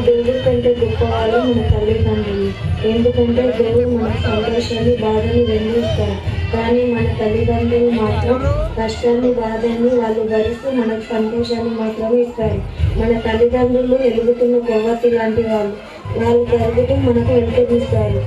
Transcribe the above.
దేవుడి కంటే గొప్పవాళ్ళు మన తల్లిదండ్రులు. ఎందుకంటే దేవుడు మన సంతోషాన్ని బాధని వెండిస్తారు, కానీ మన తల్లిదండ్రులు మాత్రం కష్టాన్ని బాధని వాళ్ళు భరిస్తూ మనకు సంతోషాన్ని మాత్రమే ఇస్తారు. మన తల్లిదండ్రులు ఎలుగుతున్న కొవ్వొత్తి లాంటి వాళ్ళు, వాళ్ళు కరుగుతూ మనకు వెలుగునిస్తారు.